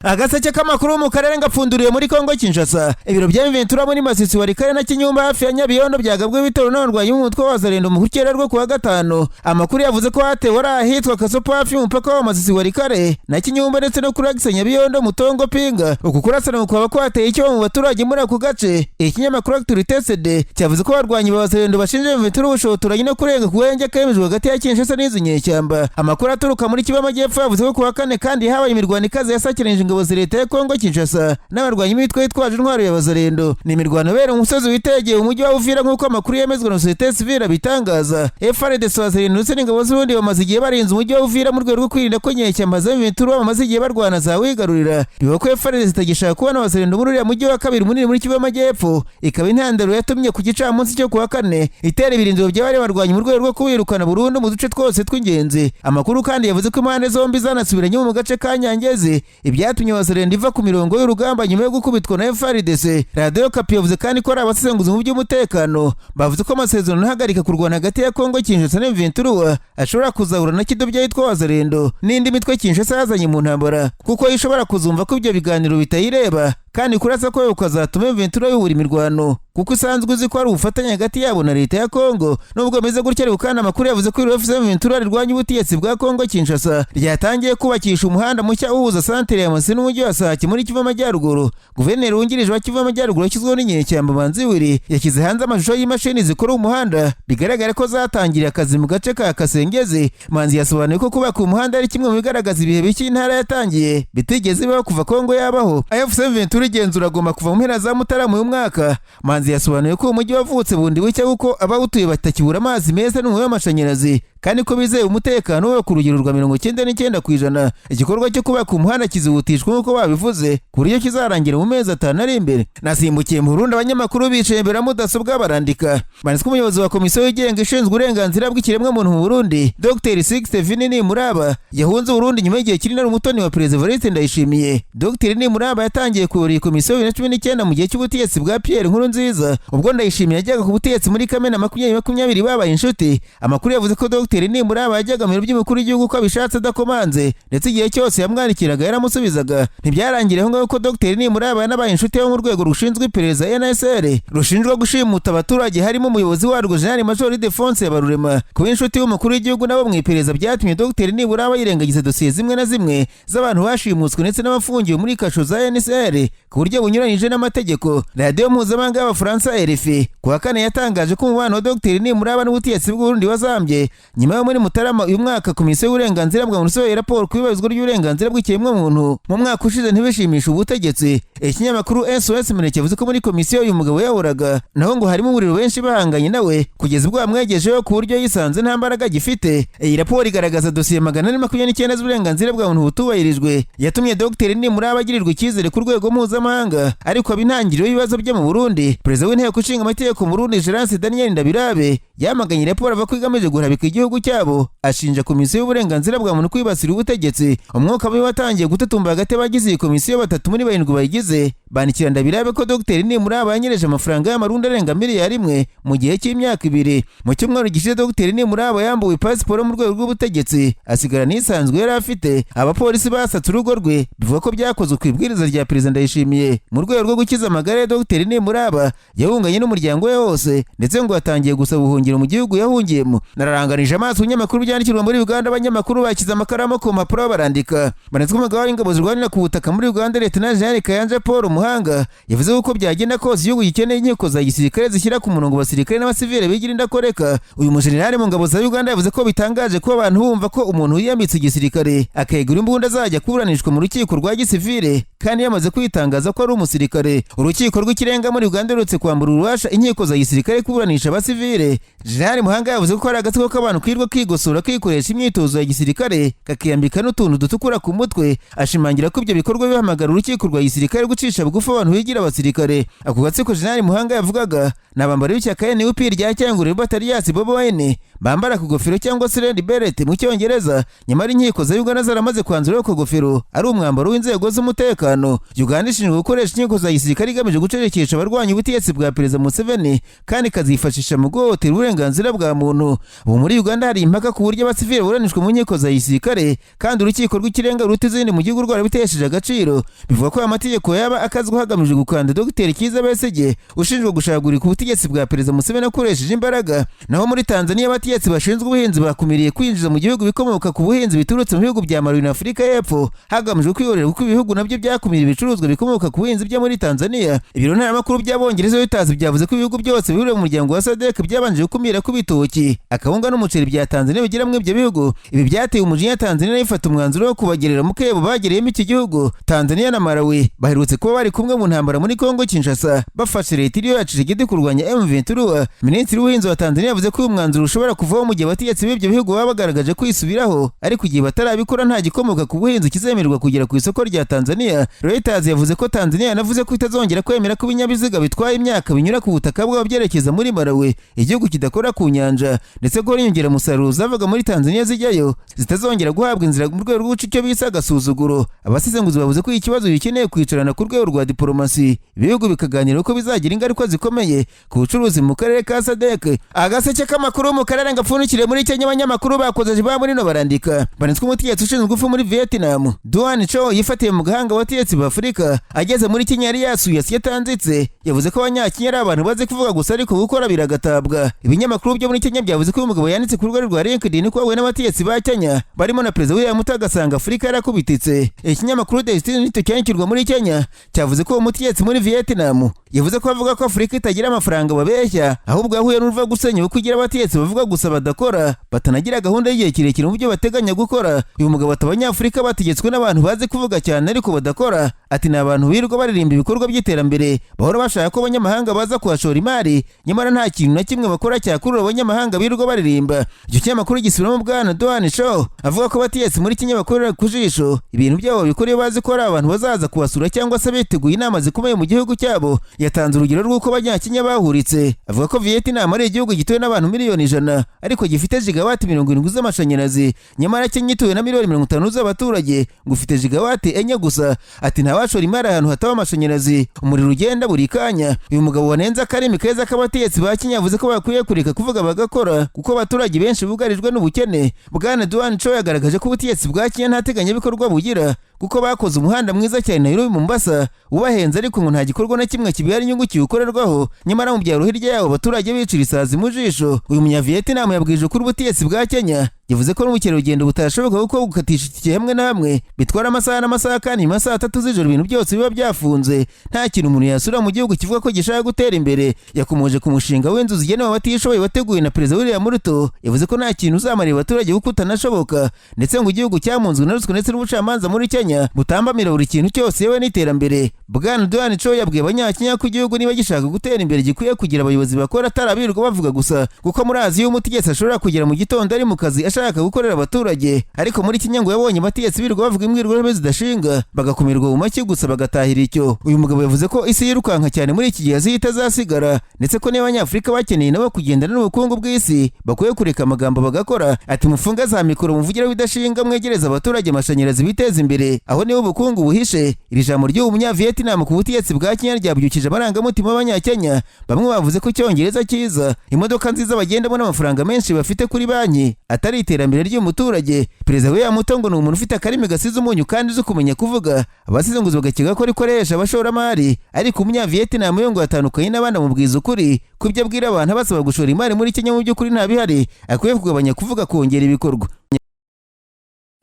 Agaseke k'amakuru mu karere ngapfunduriye muri Kongo Kinshasa. Ibiro bya Ventura muri Masisi wari kare na Kinyumba hafi ya Nyabiyondo byagabwe bitoro n'abarwanyi b'umutwe wa Zarendo mu rukera rwo kuwa gatanu. Amakuru yavuze ko hatewe ari ahitwa Kasopo hafi y'umupaka wa Masisi wari kare na Kinyumba ndetse no kuri Agaseke Nyabiyondo Mutongo Pinga. Uku kurasana mu kwaba kwateye icyo mu baturage muri ako gace. Ikinyamakuru Actualité cyavuze ko abarwanyi ba Zarendo bashinje Ventura ubushotoranyi no kurenga kuwenje kemejwe hagati ya Kinshasa n'izi nyeshyamba. Amakuru aturuka muri Kivu y'Amajyepfo yavuze ko kuwa kane kandi habaye imirwano ikaze yasakiranyije ingabo za leta ya Kongo Kinshasa n'abarwanyi b'itwe yitwaje intwaro ya Bazarendo. Ni imirwano bera mu musozi witegeye umujyi wa Uvira nk'uko amakuru yemezwa na societe civile bitangaza. FARDC Bazarendo ndetse n'ingabo z'ubundi bamaze igihe barinze umujyi wa Uvira mu rwego rwo kwirinda ko nyeshyamba za Ventura bamaze igihe barwana za wigarurira. Bivuga ko FARDC itagishaka kubona Bazarendo muri uriya mujyi wa kabiri munini muri Kivu y'Amajyepfo, ikaba intandaro yatumye ku gicamunsi cyo kuwa kane itera ibirindiro by'abari barwanyi mu rwego rwo kubirukana burundu mu duce twose tw'ingenzi. Amakuru kandi yavuze ko impande zombi zanasubiranye mu gace ka Nyangezi, ibyatumye Bazarendo iva ku mirongo y'urugamba nyuma yo gukubitwa na FARDC. Radio Okapi yavuze kandi ko ari abasesenguzi mu by'umutekano bavuze ko amasezerano ahagarika kurwana hagati ya Kongo Kinshasa na Ventura ashobora kuzahura na kidobya yitwa Bazarendo n'indi mitwe Kinshasa yazanye mu ntambara, kuko ishobora kuzumva ko ibyo biganiro bitayireba kandi kurasa ko ukazatuma Ventura yubura imirwano, kuko isanzwe uzi ko ari ubufatanye hagati yabo na leta ya Kongo. Nubwo bimeze gutya ariko kandi amakuru yavuze ko FC Ventura rirwanya ubutegetsi bwa Kongo Kinshasa ryatangiye kubakisha umuhanda mushya uhuza santere ya Masisi n'umujyi wa Sake muri Kivu y'Amajyaruguru. Guverineri wungirije wa Kivu y'Amajyaruguru yashyizweho n'inyeshyamba Manziwiri yashyize hanze amashusho y'imashini zikora umuhanda bigaragara ko zatangiriye akazi mu gace ka Kasengezi. Manzi yasobanuye ko kubaka umuhanda ari kimwe mu bigaragaza ibihe biki intara yatangiye bitigeze bibaho kuva Kongo yabaho. FC Ventura igenzura goma kuva mu mpera za Mutarama uyu mwaka. Manzi yasobanuye ko umujyi wavutse bundi bucya kuko abawutuye batakibura amazi meza n'umuriro w'amashanyarazi, kandi ko bizeye umutekano wo ku rugero rwa 99%. Igikorwa cyo kubaka umuhanda kizihutishwa nk'uko babivuze ku buryo kizarangira mu mezi 5 ari imbere. Nasimbukiye mu Burundi, abanyamakuru bicaye imbere ya mudasobwa barandika. Banditswe umuyobozi wa komisiyo yigenga ishinzwe uburenganzira bw'ikiremwamuntu mu Burundi, Dr. Sixte Vinini Muraba yahunze Burundi nyuma y'igihe kinini ari umutoni wa Perezida Evariste Ndayishimiye. Dr. Ni Muraba yatangiye kuyobora iyi komisiyo 2019 mu gihe cy'ubutegetsi bwa Pierre Nkurunziza, ubwo Ndayishimiye yajyaga ku butegetsi muri Kamena 2020 babaye inshuti. Amakuru yavuze ko Dr. Ni Muraba yajyaga mu biro by'umukuru w'igihugu ko abishatse adakomanze, ndetse igihe cyose yamwandikiraga yaramusubizaga. Ntibyarangiriye ngo ko Dr. Ni Muraba yanabaye inshuti yo mu rwego rushinzwe iperereza NSR rushinjwa gushimuta abaturage, harimo umuyobozi warwo General Major Alphonse Yabarurema. Kuba inshuti y'umukuru w'igihugu nabo mu iperereza byatumye Dr. Ni Muraba yirengagiza dosiye zimwe na zimwe z'abantu bashimutswe ndetse n'abafungiwe muri kasho za NSR ku buryo bunyuranyije n'amategeko. Radio mpuzamahanga y'Abafaransa RFI kuwa kane yatangaje ko umubano wa Dr. Ni Muraba n'ubutegetsi bw'u Burundi wazambye nyuma yo muri Mutarama uyu mwaka komisiyo y'uburenganzira bwa muntu isohoye raporo ku ibazwa ry'uburenganzira bw'ikiremwamuntu mu mwaka ushize ntibishimisha ubutegetsi. Ikinyamakuru SOS Mineke yavuze ko muri komisiyo uyu mugabo yahoraga naho ngo harimo umuriro benshi bahanganye nawe kugeza ubwo bamwegejeho ku buryo yisanze nta mbaraga gifite. Iyi raporo igaragaza dosiye 429 z'uburenganzira bwa muntu butubahirijwe yatumye Dr. Ni Muraba agirirwa icyizere ku rwego mpuzamahanga, ariko abintangiriro y'ibibazo byo mu Burundi. Perezida w'inteko ishinga amategeko mu Burundi Gerance Daniel Ndabirabe yamaganye raporo avuga ko igamije guharabika igihugu cyabo, ashinja komisiyo y'uburenganzira bwa muntu kwibasira ubutegetsi. Umwuka mubi watangiye gututumba hagati y'abagize iyi komisiyo 3 muri 7 bayigize. Bandikira Ndabirabe ko Dr. Ni Muraba yanyereje amafaranga y'amarundi arenga miliyari 1 mu gihe cy'imyaka 2. Mu cyumweru gishize Dr. Ni Muraba yambuwe pasiporo mu rwego rw'ubutegetsi asigara n'isanzwe yari afite. Abapolisi basatse urugo rwe bivuga ko byakozwe ku ibwiriza rya Perezida Ndayishimiye mu rwego rwo gukiza amagara ya Dr. Ni Muraba yahunganye n'umuryango we wose, ndetse ngo yatangiye gusaba ubuhungiro mu gihugu yahungiyemo. Nararanganije amaso ibinyamakuru byandikirwa muri Uganda. Abanyamakuru bakiza amakaramu ku mpapuro barandika. Banditswe umugaba w'ingabo zirwanira ku butaka muri Uganda Lieutenant General Kayanja Paul Muhanga yavuze ko byagenda kose igihugu gikeneye inkiko za gisirikare zishyira ku murongo abasirikare n'abasivile bigira indakoreka. Uyu mujenerali mu ngabo za Uganda yavuze ko bitangaje ko abantu bumva ko umuntu yiyamitse igisirikare akayigura imbunda azajya kuburanishwa mu rukiko rwa gisivile kandi yamaze kwitangaza ko ari umusirikare. Urukiko rw'ikirenga muri Uganda ruretse kwambura ububasha inkiko za gisirikare kuburanisha abasivile. General Muhanga yavuze ko ari agatsiko k'abantu kwirwa kwigosora kwikoresha imyitozo ya gisirikare kakiyambika n'utuntu dutukura ku mutwe. Ashimangira ko ibyo bikorwa bihamagara urukiko rwa gisirikare gucisha bugufi abantu bigira abasirikare. Ako gatsiko General Muhanga yavugaga n'abambari b'ishyaka NUP rya Cyangurira Batarias Bobo Wine bambara kugofero cyangwa se red beret mu cyongereza, nyamara inkiko za Uganda zaramaze kwanzura ko kugofero ari umwambaro w'inzego z'umutekano. Uganda ishinzwe gukoresha inkiko za gisirikare igamije gucerekesha abarwanya ubutegetsi bwa Perezida Museveni kandi ikazifashisha mu guhohotera uburenganzira bwa muntu. Ubu muri Uganda hari impaka ku buryo abasivili buranishwa mu nkiko za gisirikare kandi urukiko rw'ikirenga ruta izindi mu gihugu rwarabitesheje agaciro. Bivuga ko amategeko yaba akazwe hagamijwe gukanda Dr. Kiza Besigye ushinjwa gushagurika ubutegetsi bwa Perezida Museveni akoresheje imbaraga. Naho muri Tanzania abategetsi bashinzwe ubuhinzi bakumiriye kwinjiza mu gihugu bikomoka ku buhinzi biturutse mu bihugu bya Malawi na Afurika y'Epfo hagamijwe kwihorera kuko ibihugu nabyo byakumira ibicuruzwa bikomoka ku buhinzi byo muri Tanzania. Ibiro ntaramakuru by'Abongereza bitazi byavuze ko ibihugu byose bihuriye mu muryango wa SADC byabanje gukumira ku bitoki, akawunga n'umuceri bya Tanzania bigira mu ibyo bihugu. Ibi byateye umujinya Tanzania ifata umwanzuro wo kubagerera mu kebo bagereyemo iki gihugu. Tanzania na Malawi baherutse kuba bari kumwe mu ntambara muri Kongo Kinshasa bafashe leta iriyo yacije igiti kurwanya M23. Minisitiri w'ubuhinzi wa Tanzania yavuze ko uyu mwanzuro ushobora kuvaho mu gihe abategetsi b'ibyo bihugu baba bagaragaje kwisubiraho, ariko igihe batarabikora nta gikomoka ku buhinzi kizemererwa kugera ku isoko rya Tanzania. Reuters yavuze ko Tanzania yanavuze ko itazongera kwemera ko ibinyabiziga bitwaye imyaka binyura ku butaka bwabo byerekeza muri Malawi, igihugu kidakora ku nyanja, ndetse ko inyongeramusaruro zavaga muri Tanzania zijyayo zitazongera guhabwa inzira mu rwego rwo guca icyo bise agasuzuguro. Abasesenguzi bavuze ko ikibazo gikeneye kwicarana ku rwego rwa diplomasi, ibihugu bikaganira uko bizagira ingaruka zikomeye ku bucuruzi mu karere ka SADC. Agaseke k'amakuru mu karere ngapfunikire muri Kenya, abanyamakuru bakoze ba muri no barandika banitswe umutegetsi ushinzwe ingufu muri Vietnam. Duan Cho yifatiye mu gahanga abategetsi ba Afurika ageze muri Kenya yari yasuye yatanzitse. Yavuze ko abanyakenya ari abantu bazi kuvuga gusa ariko gukora biragatabwa. Ibinyamakuru byo muri Kenya byavuze ko uyu mugabo yanditse ku rubuga rwa LinkedIn ko we n'abategetsi ba Kenya barimo na Perezida William Ruto agasanga Afurika yarakubititse. Ikinyamakuru The Standard cyandikirwa muri Kenya cyavuze ko umutegetsi muri Vietnam yavuze ko avuga ko Afurika itagira amafaranga babeshya, ahubwo yahuye n'uruva gusenya kugira abategetsi bavuga gusa badakora, batanagira gahunda y'igihe kirekire mu byo bateganya gukora. Uyu mugabo atabanyafurika bategetswe n'abantu bazi kuvuga cyane ariko badakora. Ati ni abantu birirwa baririmba ibikorwa by'iterambere, bahora bashaka ko abanyamahanga baza kuhashora imari, nyamara nta kintu na kimwe bakora cyakurura abanyamahanga birirwa baririmba. Icyo kinyamakuru gisubiramo bwana Duan Cho avuga ko abategetsi muri Kenya bakorera ku jisho ibintu byabo bikora iyo bazi ko ari abantu bazaza kubasura cyangwa se biteguye inama zikomeye mu gihugu cyabo. Yatanze urugero rw'uko abanyakenya bahuritse, avuga ko Vietnam ari igihugu gituwe n'abantu miliyoni 100 ariko gifite gigawati 70 z'amashanyarazi, nyamara Kenya ituwe na miliyoni 50 z'abaturage ngo ufite gigawati 4 gusa. Ati ntabashora imari ahantu hataba amashanyarazi, umuriro ugenda buri kanya. Uyu mugabo wanenze akarimi keza k'abategetsi ba Kenya yavuze ko bakwiye kureka kuvuga bagakora kuko abaturage benshi bugarijwe n'ubukene. Bwana Duan Cho yagaragaje ko ubutegetsi bwa Kenya nta teganyabikorwa bugira kuko bakoze umuhanda mwiza cyane Nairobi Mombasa ubahenze, ariko ngo nta gikorwa na kimwe kibihari inyungu kiwukorerwaho, nyamara mu byaro hirya yabo abaturage bicira isazi mu jisho. Uyu munyavietnam yabwije ko ubutegetsi bwa Kenya yavuze ko n'ubukerarugendo butashoboka kuko gukatisha itike hamwe na hamwe bitwara amasaha n'amasaha, kandi nyuma saa 3 z'ijoro ibintu byose biba byafunze, nta kintu umuntu yasura mu gihugu kivuga ko gishaka gutera imbere. Yakomeje ku mushinga w'inzu zigenewe abatishoboye wateguwe na Perezida William Ruto, yavuze ko nta kintu uzamarira abaturage kuko utanashoboka, ndetse ngo igihugu cyamunzwe na ruswa ndetse n'ubucamanza muri Kenya butambamira buri kintu cyose yewe n'iterambere. Bwana Duan Cho yabwiye abanyakenya ko igihugu niba gishaka gutera imbere gikwiye kugira abayobozi bakora atarabirirwa bavuga gusa, kuko muri Aziya umutegetsi ashobora kugera mu gitondo ari mu kazi ashaka gukorera abaturage, ariko muri Kenya ngo yabonye abategetsi birirwa bavuga imbwirwaruhame zidashinga bagakumirwa mu make gusa bagatahira icyo. Uyu mugabo yavuze ko isi yirukanka cyane muri iki gihe zihita zasigara, ndetse ko n'abanyafurika bakeneye nabo kugendana n'ubukungu bw'isi bakwiye kureka amagambo bagakora. Ati mufunga za mikoro muvugire bidashinga, mwegereza abaturage amashanyarazi biteza imbere, aho niho ubukungu buhishe. Iri jambo ry'uwo munyavietnam ku butegetsi bwa Kenya ryabyukije amarangamutima y'abanyakenya. Bamwe bavuze ko Icyongereza cyiza, imodoka nziza bagendamo n'amafaranga menshi bafite kuri banki atari iterambere ry'umuturage. Perezida William Ruto ngo ni umuntu ufite akarimi gasize umunyu kandi uzi kumenya kuvuga. Abasizenguzi bagakeka ko rikoresha abashoramari, ariko umunyavietnam yo ngo yatandukanye n'abandi mubwiza ukuri ku byo abwira abantu basaba gushora imari muri Kenya mu by'ukuri nta bihari, akwiye kugabanya kuvuga kongera ibikorwa.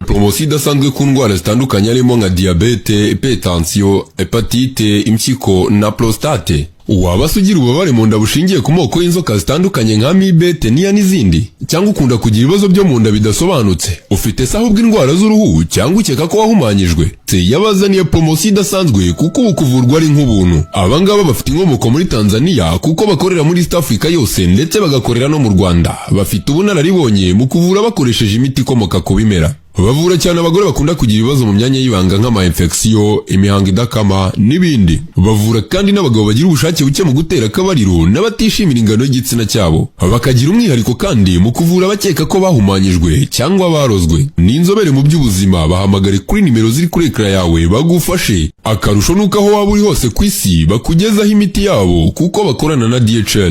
Promosiyo idasanzwe ku ndwara zitandukanye harimo nka diyabete, hypertension, hepatite, impyiko na prostate. Waba ugira ububabare mu nda bushingiye ku moko y'inzoka zitandukanye nka amibe, teniya n'izindi, cyangwa ukunda kugira ibibazo byo mu nda bidasobanutse, ufite se ahubwo indwara z'uruhu cyangwa ukeka ko wahumanyijwe, yabazaniye promosiyo idasanzwe kuko ubu kuvurwa ari nk'ubuntu. Abangaba bafite inkomoko muri Tanzania kuko bakorera muri East Africa yose ndetse bagakorera no mu Rwanda. Bafite ubunararibonye mu kuvura bakoresheje imiti ikomoka ku bimera. bavura cyane abagore bakunda kugira ibibazo mu myanya y'ibanga nk'ama infection, imihango idakama n'ibindi. Bavura kandi n'abagabo bagira ubushake buke mu gutera akabariro n'abatishimira ingano y'igitsina cyabo. Bakagira umwihariko kandi mu kuvura abakeka ko bahumanyijwe cyangwa barozwe. Ni inzobere mu by'ubuzima, bahamagare kuri nimero ziri kuri ekara yawe bagufashe. Akarusho nuko aho waba uri hose ku isi bakugezaho imiti yabo kuko bakorana na DHL.